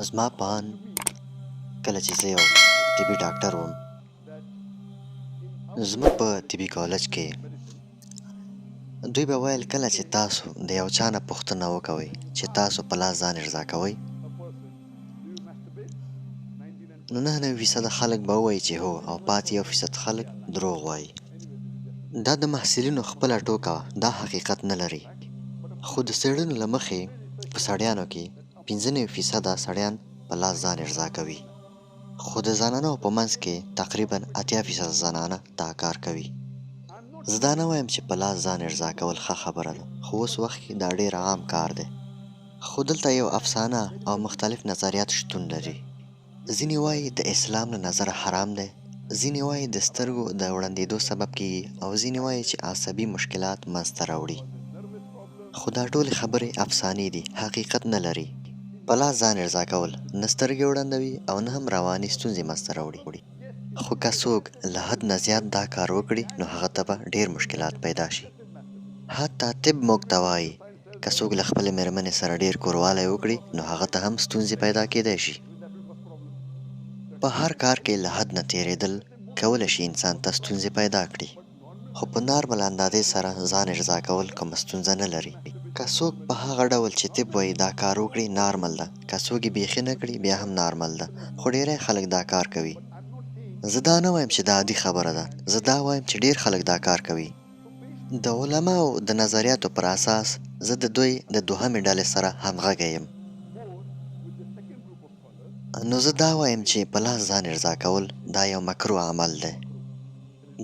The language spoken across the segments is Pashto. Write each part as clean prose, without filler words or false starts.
زما په اند کله چې زه یو طبي ډاکټر وم، زموږ په طبي کالج کې دوی به ویل کله چې تاسو د یو چا نه پوښتنه وکوئ چې تاسو په لاس ځان ارضا کوئ، نو 99% خلک به ووایي چې هو، او پاتې 1% خلک دروغ وایي. دا د محصلینو خپله ټوکه وه، دا حقیقت نه لري. خو د څېړنو له مخې په سړیانو کې 95% سړیان په لاس ځان ارضا کوي، خو د زنانو په منځ کې تقریبا 80% زنانه دا کار کوي. زه دا نه وایم چې په لاس ځان ارضا کول ښه خبره ده، خو اوس وخت کې دا ډېر عام کار دی. خو دلته یو افسانه او مختلف نظریات شتون لري. ځینې وایي د اسلام له نظره حرام دی، ځینې وایي د سترګو د وړندېدو سبب کیږي، او ځینې وایي چې عصبي مشکلات منځته راوړي. خو دا ټولې خبرې افسانې دي، حقیقت نه لري. په لاس ځان ارضا کول نه سترګې وړندوي او نه هم رواني ستونزې منځته راوړي. خو که څوک له حد نه زیات دا کار وکړي، نو هغه ته به ډېر مشکلات پیدا شي. حتی طب موږ ته وایي که څوک له خپلې مېرمنې سره ډېر کوروالی وکړي، نو هغه ته هم ستونزې پیدا کېدای شي. په هر کار کې له حد نه تېرېدل کولی شي انسان ته ستونزې پیدا کړي، خو په نارمل اندازې سره ځان ارضا کول کومه ستونزه نه لري. که څوک په هغه ډول چې طب وایي دا کار وکړي نارمل ده، که څوک یې بیخي نه کړي بیا هم نارمل ده، خو ډېری خلک دا کار کوي. زه دا نه وایم چې دا عادي خبره ده، زه دا وایم چې ډېر خلک دا کار کوي. د علماو د نظریاتو پر اساس زه د دوی د دوهمې ډلې سره همغږی یم. نو زه دا وایم چې په لاس ځان ارضا کول دا یو مکروه عمل دی.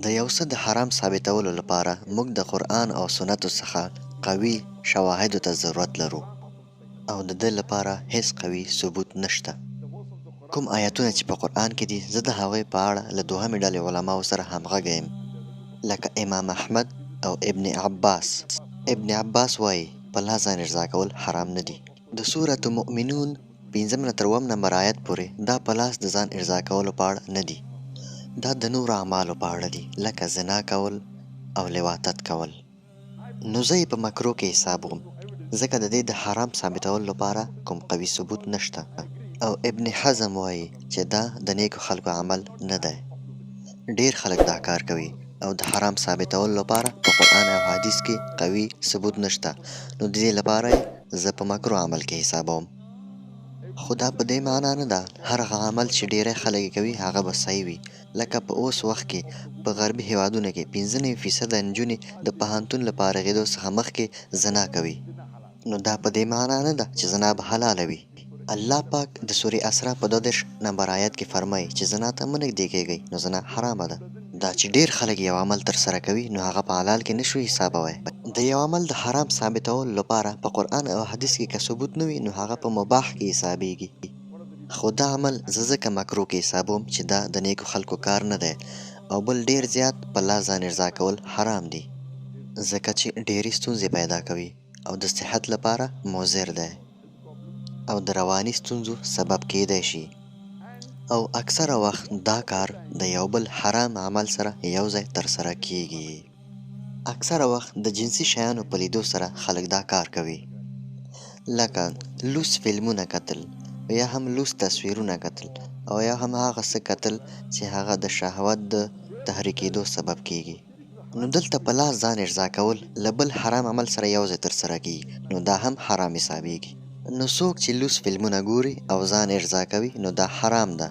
د یو څه د حرام ثابتولو لپاره موږ د قرآن او سنتو څخه قوي شواهدو ته ضرورت لرو، او د دې لپاره هیڅ قوي ثبوت نشته. کوم آیتونه چې په قرآن کې دي، زه د هغوی په اړه له دوهمې ډلې علماو سره همغږی یم، لکه امام احمد او ابن عباس. ابن عباس وایي په لاس ځان ارضا کول حرام نه دي. د سورة مؤمنون 5 نه تر 7 نمبر آیت پورې دا په لاس د ځان ارضا کولو په اړه نه دي، دا د نورو اعمالو په اړه دي، لکه زنا کول او لواطت کول. نو زه یې په مکروه کې حسابوم، ځکه د دې د حرام ثابتولو لپاره کوم قوي ثبوت نشته. او ابن حزم وایي چې دا د نیکو خلکو عمل نه دی. ډېر خلک دا کار کوي او د حرام ثابتولو لپاره په قرآن او حدیث کې قوي ثبوت نشته، نو د دې لپاره زه په مکروه عمل کې حسابوم. خو دا په دې معنا نه ده هر هغه عمل چې ډېری خلک کوي هغه به صحیح وي، لکه په اوس وخت کې په غربي هېوادونو کې 95% نجونې د پوهنتون له فارغېدو څخه مخکې زنا کوي. نو دا په دې معنا نه ده چې زنا به حلاله وي. الله پاک د سورې اسراء په 32 نمبر آیت کې فرمایي چې زنا ته مه نږدې کېږئ، نو زنا حرامه ده. دا چې ډېر خلک یو عمل ترسره کوي، نو هغه په حلال کې نشو حسابوی. د یو عمل د حرام ثابتولو لپاره په قرآن او حدیث کې که ثبوت نه وي، نو هغه په مباح کې حسابېږي. خو دا عمل زه ځکه مکروه کې حسابوم چې دا د نیکو خلکو کار نه دی، او بل ډېر زیات په لاس ځان ارضا کول حرام دي، ځکه چې ډېرې ستونزې پیدا کوي او د صحت لپاره مضر دی، او د رواني ستونزو سبب کېدای شي. او اکثره وخت دا کار د یو بل حرام عمل سره یو ځای ترسره کېږي. اکثره وخت د جنسي شیانو په لیدو سره خلک دا کار کوي، لکه لوس فلمونه کتل، یا هم لوس تصویرونه کتل، او یا هم هغه څه کتل چې هغه د شهوت د تحریکېدو سبب کېږي. نو دلته په لاس ځان ارضا کول له بل حرام عمل سره یو ځای ترسره کېږي، نو دا هم حرام حسابېږي. نو څوک چې لوس فلمونه ګوري او ځان ارضا کوي، نو دا حرام ده.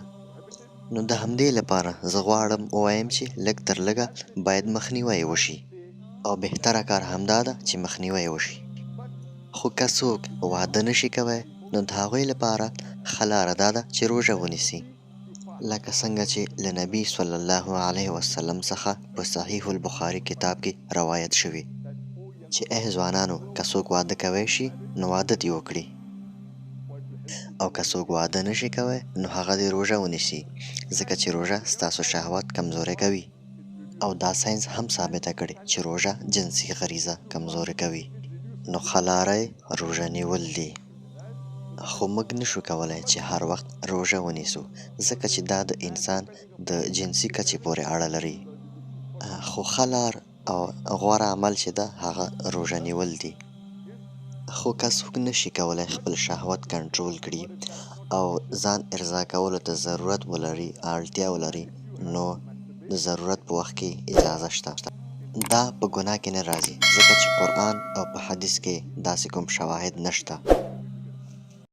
نو د همدې لپاره زه غواړم ووایم چې لږ تر لږه باید مخنیوی وشي، او بهتره کار همدا ده چې مخنیوی وشي. خو که څوک واده نشي کوی، نو د هغوی لپاره ښه لاره دا ده چې روژه ونیسي، لکه څنګه چې له نبي صلی الله علیه وسلم څخه په صحیح البخاري کتاب کې روایت شوي چې ای ځوانانو، که څوک واده کوی شي نو واده دې وکړي، او که څوک واده نشي کوی نو هغه دې روژه ونیسي، ځکه چې روژه ستاسو شهوت کمزوری کوي، او دا ساینس هم ثابته کړې چې روژه جنسي غریزه کمزوری کوي. نو ښه لاره یې روژه نیول دي. خو موږ نشو کولی چې هر وخت روژه ونیسو، ځکه چې دا د انسان د جنسي کچې پورې اړه لري. خو ښه لار او غوره عمل چې ده هغه روژه نیول دي. خو که څوک نشي کولی خپل شهوت کنټرول کړي او ځان ارضا کولو ته ضرورت ولري، اړتیا ولري، نو د ضرورت په وخت کې اجازه شته. دا په ګناه کې نه راځي، ځکه چې قرآن او په حدیث کې داسې کوم شواهد نشته.